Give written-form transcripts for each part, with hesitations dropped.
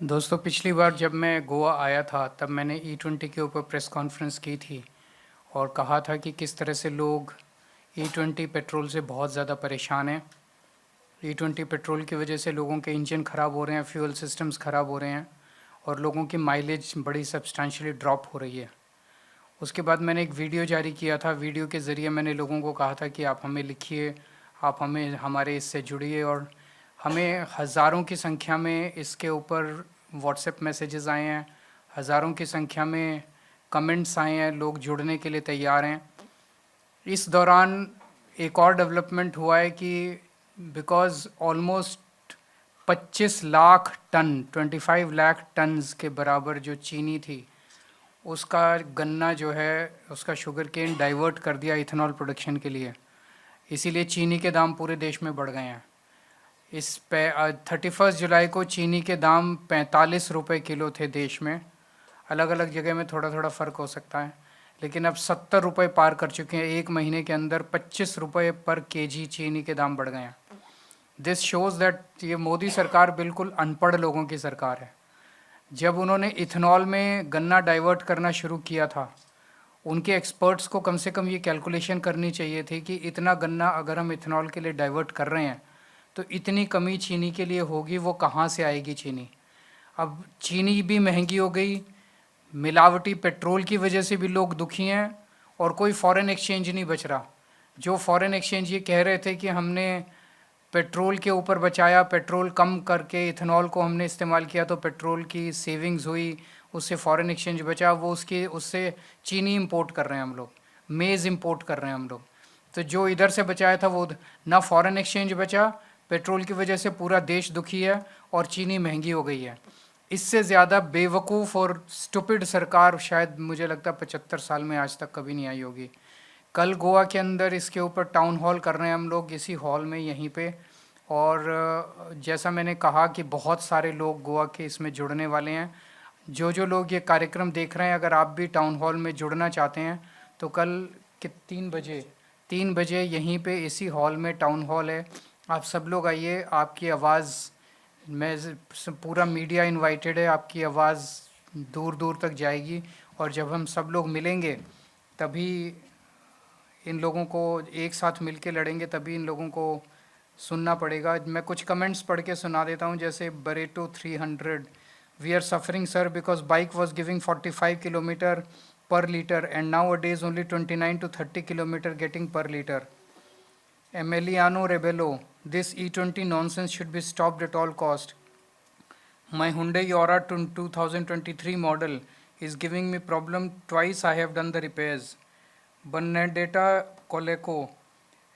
दोस्तों, पिछली बार जब मैं गोवा आया था तब मैंने E20 के ऊपर प्रेस कॉन्फ्रेंस की थी और कहा था कि किस तरह से लोग E20 पेट्रोल से बहुत ज़्यादा परेशान हैं। E20 पेट्रोल की वजह से लोगों के इंजन ख़राब हो रहे हैं, फ्यूल सिस्टम्स ख़राब हो रहे हैं और लोगों की माइलेज बड़ी सब्सटैंशियली ड्रॉप हो रही है। उसके बाद मैंने एक वीडियो जारी किया था। वीडियो के ज़रिए मैंने लोगों को कहा था कि आप हमें लिखिए, आप हमें हमारे इससे जुड़िए, और हमें हज़ारों की संख्या में इसके ऊपर व्हाट्सएप मैसेजेस आए हैं, हज़ारों की संख्या में कमेंट्स आए हैं, लोग जुड़ने के लिए तैयार हैं। इस दौरान एक और डेवलपमेंट हुआ है कि because almost 25 lakh ton 25 lakh tons के बराबर जो चीनी थी, उसका गन्ना जो है, उसका शुगर केन डाइवर्ट कर दिया इथेनॉल प्रोडक्शन के लिए। इसीलिए चीनी के दाम पूरे देश में बढ़ गए हैं। इस पे 31 जुलाई को चीनी के दाम 45 रुपये किलो थे देश में। अलग अलग जगह में थोड़ा थोड़ा फ़र्क हो सकता है, लेकिन अब 70 रुपये पार कर चुके हैं। एक महीने के अंदर 25 रुपये पर केजी चीनी के दाम बढ़ गए हैं। दिस शोज़ दैट ये मोदी सरकार बिल्कुल अनपढ़ लोगों की सरकार है। जब उन्होंने इथेनॉल में गन्ना डाइवर्ट करना शुरू किया था, उनके एक्सपर्ट्स को कम से कम ये कैलकुलेशन करनी चाहिए थी कि इतना गन्ना अगर हम इथेनॉल के लिए डाइवर्ट कर रहे हैं तो इतनी कमी चीनी के लिए होगी, वो कहाँ से आएगी चीनी। अब चीनी भी महंगी हो गई, मिलावटी पेट्रोल की वजह से भी लोग दुखी हैं, और कोई फॉरेन एक्सचेंज नहीं बच रहा। जो फॉरेन एक्सचेंज ये कह रहे थे कि हमने पेट्रोल के ऊपर बचाया, पेट्रोल कम करके इथेनॉल को हमने इस्तेमाल किया तो पेट्रोल की सेविंग्स हुई, उससे फॉरेन एक्सचेंज बचा, वो उससे चीनी इंपोर्ट कर रहे हैं हम लोग, मेज़ इंपोर्ट कर रहे हैं हम लोग। तो जो इधर से बचाया था वो ना फॉरेन एक्सचेंज बचा, पेट्रोल की वजह से पूरा देश दुखी है और चीनी महंगी हो गई है। इससे ज़्यादा बेवकूफ़ और स्टूपिड सरकार शायद मुझे लगता है 75 साल में आज तक कभी नहीं आई होगी। कल गोवा के अंदर इसके ऊपर टाउन हॉल कर रहे हैं हम लोग, इसी हॉल में यहीं पे। और जैसा मैंने कहा कि बहुत सारे लोग गोवा के इसमें जुड़ने वाले हैं। जो जो लोग ये कार्यक्रम देख रहे हैं, अगर आप भी टाउन हॉल में जुड़ना चाहते हैं तो कल कि 3 बजे यहीं पे इसी हॉल में टाउन हॉल है। आप सब लोग आइए, आपकी आवाज़ मैं पूरा मीडिया इनवाइटेड है, आपकी आवाज़ दूर दूर तक जाएगी। और जब हम सब लोग मिलेंगे तभी इन लोगों को एक साथ मिलके लड़ेंगे, तभी इन लोगों को सुनना पड़ेगा। मैं कुछ कमेंट्स पढ़ के सुना देता हूँ। जैसे Barreto 300, we are suffering sir because bike was giving 45 kilometre per litre and nowadays only 29 to 30 kilometre getting per litre. Emiliano Rebello, this E20 nonsense should be stopped at all cost. My Hyundai Aura 2023 model is giving me problem twice. I have done the repairs. Bernadetta Coleco,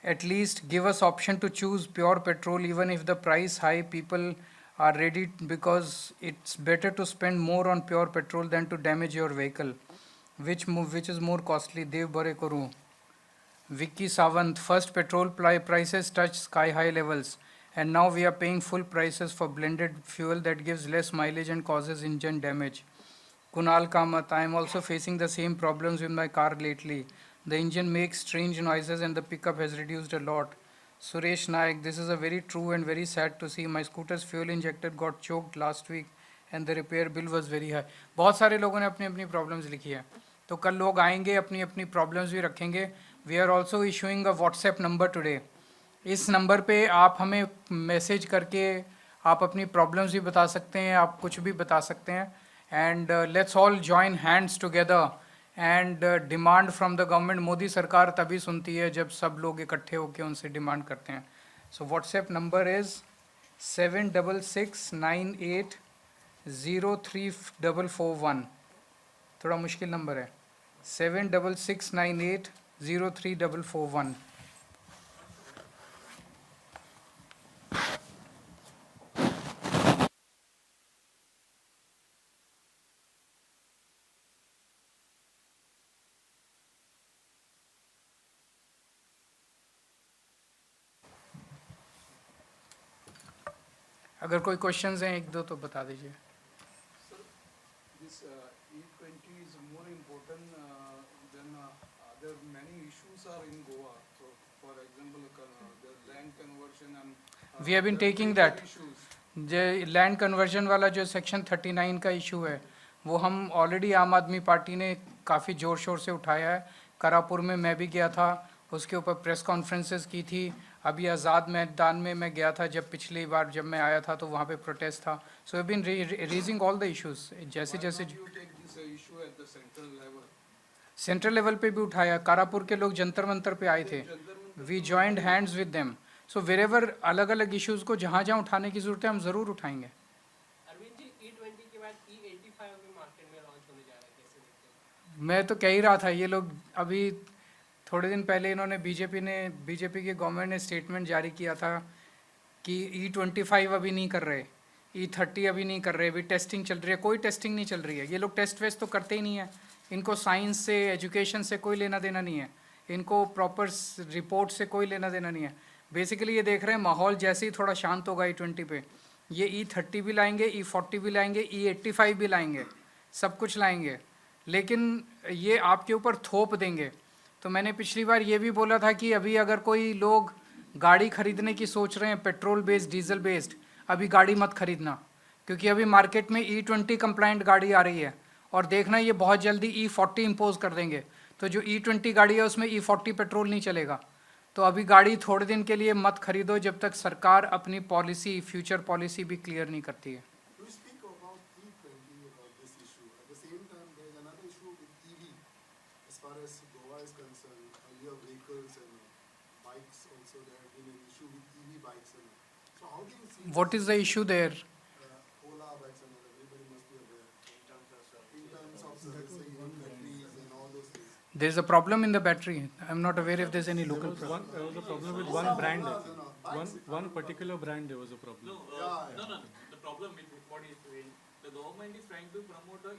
at least give us option to choose pure petrol even if the price high. People are ready because it's better to spend more on pure petrol than to damage your vehicle, which is more costly. Dev Barekoru. Vicky Savant, first petrol prices touched sky high levels, and now we are paying full prices for blended fuel that gives less mileage and causes engine damage. Kunal Kamath, I am also facing the same problems with my car lately. The engine makes strange noises and the pickup has reduced a lot. Suresh Naik, this is a very true and very sad to see. My scooter's fuel injector got choked last week and the repair bill was very high. बहुत सारे लोगों ने अपनी अपनी problems लिखी है, तो कल लोग आएंगे, अपनी अपनी प्रॉब्लम्स भी रखेंगे। We are also issuing a WhatsApp number today. इस नंबर पे आप हमें मैसेज करके आप अपनी प्रॉब्लम्स भी बता सकते हैं, आप कुछ भी बता सकते हैं। And let's all join hands together and demand from the government. Modi सरकार तभी सुनती है जब सब लोग इकट्ठे होकर उनसे डिमांड करते हैं। So WhatsApp number is 7669803441। थोड़ा मुश्किल नंबर है, 7669803441। अगर कोई क्वेश्चंस हैं एक दो तो बता दीजिए। This E20 is more important than other many issues are in Goa. So, for example, the land conversion and We have been the taking major that. issues. जो लैंड कन्वर्जन वाला जो सेक्शन 39 का इशू है वो हम already आम आदमी party ने काफ़ी ज़ोर शोर से उठाया है। करापुर में मैं भी गया था, उसके ऊपर प्रेस कॉन्फ्रेंसेस की थी। अभी आज़ाद मैदान में मैं गया था, जब पिछली बार जब मैं आया था तो वहाँ पे प्रोटेस्ट था। So have been raising all the issues जैसे जैसे Why not you take this issue at the central level? Central level पे भी उठाया। कारापुर के लोग जंतर मंतर पे आए थे, we joined hands with them. So wherever अलग अलग इश्यूज़ को जहाँ जहाँ उठाने की ज़रूरत है हम ज़रूर उठाएंगे। अरविंद जी, E20 के बाद E85 भी मार्केट में लॉन्च होने जा रहा है, कैसे देखते हैं? मैं तो कह ही रहा था, ये लोग अभी थोड़े दिन पहले इन्होंने बीजेपी की गवर्नमेंट ने स्टेटमेंट जारी किया था कि E25 अभी नहीं कर रहे, E30 अभी नहीं कर रहे, अभी टेस्टिंग चल रही है। कोई टेस्टिंग नहीं चल रही है, ये लोग टेस्ट वेस्ट तो करते ही नहीं है। इनको साइंस से, एजुकेशन से कोई लेना देना नहीं है, इनको प्रॉपर रिपोर्ट से कोई लेना देना नहीं है। बेसिकली ये देख रहे हैं माहौल जैसे ही थोड़ा शांत होगा E20 पे, ये E30 भी लाएंगे, E40 भी लाएंगे, E85 भी लाएंगे, सब कुछ लाएंगे, लेकिन ये आपके ऊपर थोप देंगे। तो मैंने पिछली बार ये भी बोला था कि अभी अगर कोई लोग गाड़ी खरीदने की सोच रहे हैं पेट्रोल बेस्ड, डीजल बेस्ड, अभी गाड़ी मत खरीदना, क्योंकि अभी मार्केट में E20 कंप्लाइंट गाड़ी आ रही है और देखना ये बहुत जल्दी E40 इम्पोज कर देंगे। तो जो E20 गाड़ी है उसमें E40 पेट्रोल नहीं चलेगा। तो अभी गाड़ी थोड़े दिन के लिए मत खरीदो जब तक सरकार अपनी पॉलिसी, फ्यूचर पॉलिसी भी क्लियर नहीं करती है। You speak about E20 about this issue. At the same time, there is another issue with EV. As far as Goa is concerned, earlier vehicles and bikes also there have been an issue with EV bikes and all. So how do you see What is the issue there? Ola bikes and all? Everybody must be aware in terms of servicing batteries and all those things. There is a problem in the battery. I'm not aware if there's any local problem. There was a problem with one brand, I think. One particular brand, there was a problem. No. The problem with what is doing, the government is trying to promote the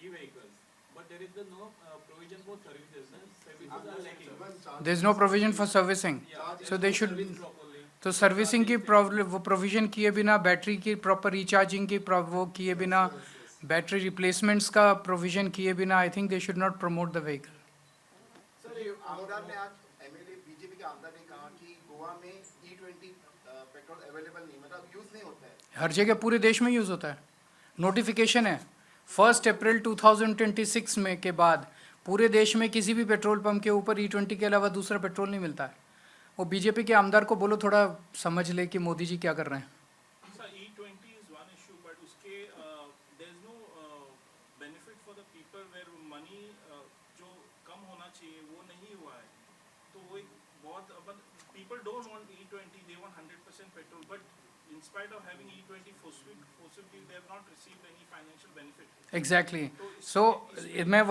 e-vehicles, but there is no provision for services. Services are lacking. There is no provision for servicing. So they should. Service properly. तो servicing की वो provision किए बिना, battery की proper recharging की वो किए बिना, बैटरी रिप्लेसमेंट्स का प्रोविज़न किए बिना, I think they should not promote the vehicle. Sir, ये आमदार ने आज एमएलए बीजेपी के आमदार ने कहा कि गोवा में E20 पेट्रोल अवेलेबल नहीं, मतलब यूज नहीं होता है। हर जगह पूरे देश में यूज़ होता है, नोटिफिकेशन है 1 अप्रैल 2026 में के बाद पूरे देश में किसी भी पेट्रोल पंप के ऊपर E20 के अलावा दूसरा पेट्रोल नहीं मिलता है। वो बीजेपी के आमदार को बोलो थोड़ा समझ ले कि मोदी जी क्या कर रहे हैं। Sir, E20 is one issue, but उसके there is no benefit for the people where money जो कम होना चाहिए वो नहीं हुआ है। तो वो एक बहुत people don't want E20, they want 100% petrol, but in spite of having E20 forcibly they have not received any financial benefit. Exactly so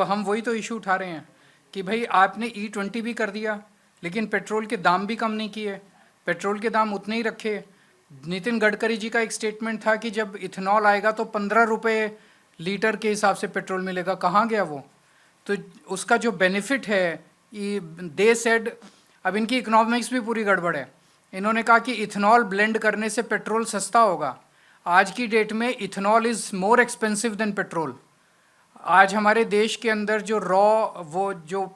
हम वही तो इशू उठा रहे हैं कि भाई आपने E20 भी कर दिया, लेकिन पेट्रोल के दाम भी कम नहीं किए, पेट्रोल के दाम उतने ही रखे। नितिन गडकरी जी का एक स्टेटमेंट था कि जब इथेनॉल आएगा तो 15 रुपये लीटर के हिसाब से पेट्रोल मिलेगा, कहाँ गया वो? तो उसका जो बेनिफिट है, दे सेड, अब इनकी इकोनॉमिक्स भी पूरी गड़बड़ है। इन्होंने कहा कि इथेनॉल ब्लेंड करने से पेट्रोल सस्ता होगा। आज की डेट में ethanol is more expensive than petrol. आज हमारे देश के अंदर जो वो जो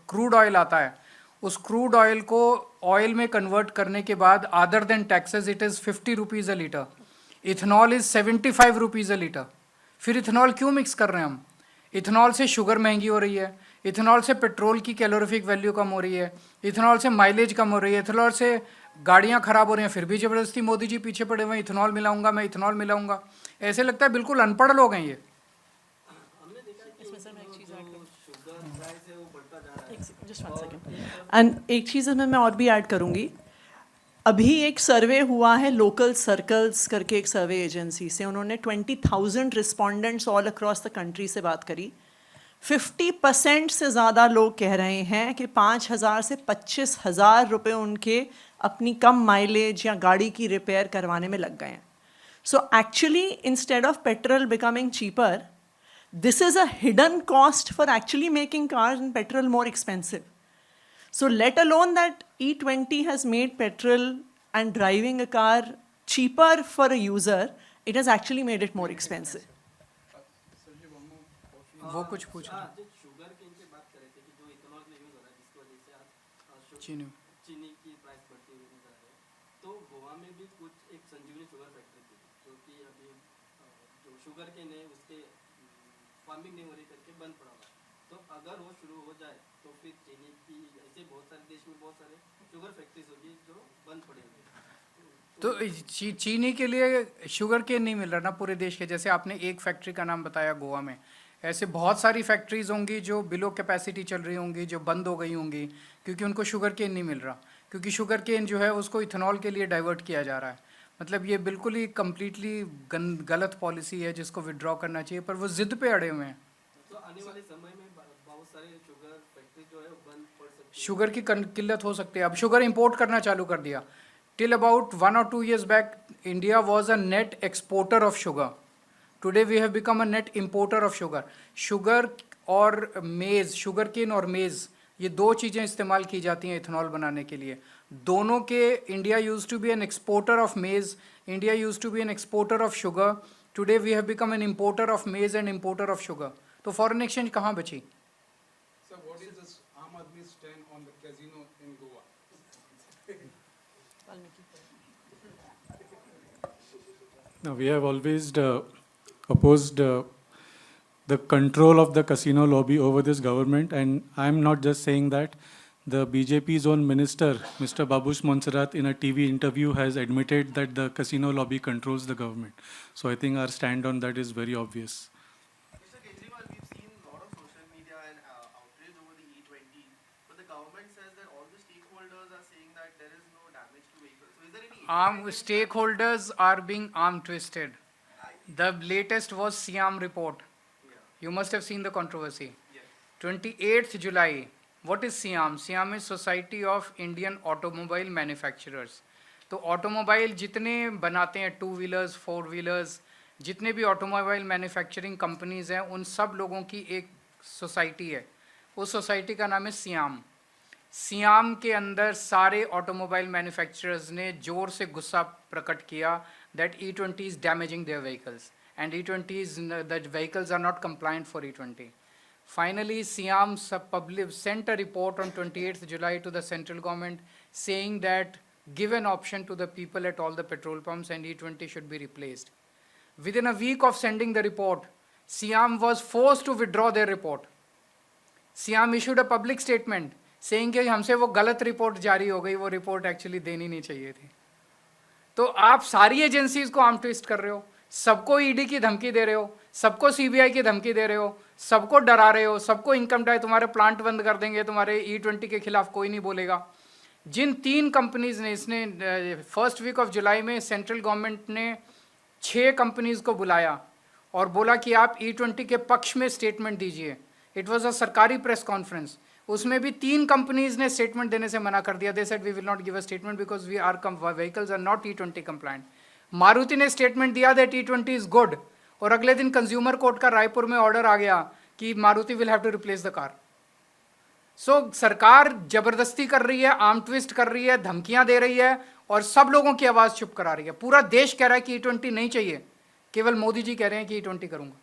क्रूड ऑयल आता है, उस क्रूड ऑयल को ऑयल में कन्वर्ट करने के बाद other than taxes it is 50 rupees a litre, ethanol is 75 rupees a litre. फिर इथेनॉल क्यों मिक्स कर रहे हैं हम? इथेनॉल से शुगर महंगी हो रही है, इथेनॉल से पेट्रोल की कैलोरीफिक वैल्यू कम हो रही है, इथेनॉल से माइलेज कम हो रही है, इथेनॉल से गाड़ियाँ ख़राब हो रही हैं, फिर भी ज़बरदस्ती मोदी जी पीछे पड़े हुए, इथेनॉल मिलाऊंगा मैं, इथेनॉल मिलाऊंगा। ऐसे लगता है बिल्कुल अनपढ़ लोग हैं ये। जस्ट वन सेकेंड, एंड एक चीज़ इसमें मैं और भी ऐड करूँगी। अभी एक सर्वे हुआ है लोकल सर्कल्स करके एक सर्वे एजेंसी से, उन्होंने 20,000 respondents all across the country से बात करी। 50% से ज़्यादा लोग कह रहे हैं कि 5,000 से 25,000 रुपये उनके अपनी कम माइलेज या गाड़ी की रिपेयर करवाने में लग गए हैं। So actually instead of petrol becoming cheaper, this is a hidden cost for actually making cars and petrol more expensive. So let alone that E20 has made petrol and driving a car cheaper for a user, it has actually made it more expensive. वो कुछ पूछ रहे हैं। जो sugar cane की बात कर रहे थे कि जो इथेनॉल में यूज हो रहा है जिसकी वजह से आज चीनी चीनी की प्राइस बढ़ती हुई नजर आ रही है, तो गोवा में भी कुछ एक संजीवनी शुगर फैक्ट्री थी जो कि अभी जो शुगर केन है उसके फार्मिंग नहीं हो रही करके बंद पड़ा हुआ है। तो अगर वो शुरू हो जाए तो फिर चीनी की ऐसे बहुत सारे देश में बहुत सारे शुगर फैक्ट्रीज होगी जो बंद पड़े हुए हैं। तो चीनी के लिए शुगर केन नहीं मिल रहा ना पूरे देश के, जैसे आपने एक फैक्ट्री का नाम बताया गोवा में, ऐसे बहुत सारी फैक्ट्रीज होंगी जो बिलो कैपेसिटी चल रही होंगी, जो बंद हो गई होंगी क्योंकि उनको शुगर केन नहीं मिल रहा, क्योंकि शुगर केन जो है उसको इथेनॉल के लिए डाइवर्ट किया जा रहा है। मतलब ये बिल्कुल ही कम्प्लीटली गलत पॉलिसी है जिसको विड्रॉ करना चाहिए, पर वो जिद पे अड़े हुए हैं। तो आने वाले समय में बहुत सारे शुगर फैक्ट्री जो है वो बंद पड़ सकती है। शुगर की किल्लत हो सकती है। अब शुगर इंपोर्ट करना चालू कर दिया। Till about 1 or 2 years back India was a net exporter of sugar. Today we have become a net importer of sugar. Sugar और मेज़, शुगर केन और मेज़, ये दो चीज़ें इस्तेमाल की जाती हैं इथेनॉल बनाने के लिए। दोनों के India used to be an exporter of maize, India used to be an exporter of sugar. Today we have become an importer of maize and importer of sugar. तो फॉरेन एक्सचेंज कहाँ बची? So what is this Aam Aadmi stand on the casino in Goa? Now, we have always opposed the control of the casino lobby over this government, and I'm not just saying that. The BJP's own minister, Mr. Babush Monserrat, in a TV interview has admitted that the casino lobby controls the government. So I think our stand on that is very obvious. Mr. Kejriwal, we've seen a lot of social media and outrage over the E20, but the government says that all the stakeholders are saying that there is no damage to vehicles. So is there any Stakeholders are being arm twisted. The latest was Siam report. You must have seen the controversy. 28th July. What is Siam? Siam is Society of Indian Automobile Manufacturers. तो automobile जितने बनाते हैं, 2 wheelers 4 wheelers, जितने भी automobile manufacturing companies हैं, उन सब लोगों की एक सोसाइटी है। उस सोसाइटी का नाम है सियाम। सियाम के अंदर सारे ऑटोमोबाइल मैन्युफैक्चरर्स ने ज़ोर से गुस्सा प्रकट किया that E20 is damaging their vehicles and E20 the vehicles are not compliant for E20. Finally, Siam sent a report on 28th July to the central government saying that give an option to the people at all the petrol pumps and E20 should be replaced. Within a week of sending the report, Siam was forced to withdraw their report. Siam issued a public statement saying कि हमसे वो गलत report जारी हो गई, वो report actually देनी नहीं चाहिए थी। तो आप सारी एजेंसीज को आर्म ट्विस्ट कर रहे हो, सबको ईडी की धमकी दे रहे हो, सबको सीबीआई की धमकी दे रहे हो, सबको डरा रहे हो, सबको इनकम टैक्स, तुम्हारे प्लांट बंद कर देंगे, तुम्हारे E20 के खिलाफ कोई नहीं बोलेगा। जिन 3 कंपनीज ने, इसने फर्स्ट वीक ऑफ जुलाई में सेंट्रल गवर्नमेंट ने 6 कंपनीज को बुलाया और बोला कि आप E20 के पक्ष में स्टेटमेंट दीजिए। इट वॉज अ सरकारी प्रेस कॉन्फ्रेंस। उसमें भी 3 कंपनीज ने स्टेटमेंट देने से मना कर दिया। They said we will not give a statement because we are vehicles are not E20 compliant. Maruti ने स्टेटमेंट दिया दैट E20 इज गुड, और अगले दिन कंज्यूमर कोर्ट का रायपुर में ऑर्डर आ गया कि Maruti will have to replace the car. So सरकार जबरदस्ती कर रही है, आर्म ट्विस्ट कर रही है, धमकियां दे रही है और सब लोगों की आवाज चुप करा रही है। पूरा देश कह रहा है कि E20 नहीं चाहिए, केवल मोदी जी कह रहे हैं कि E20 करूंगा।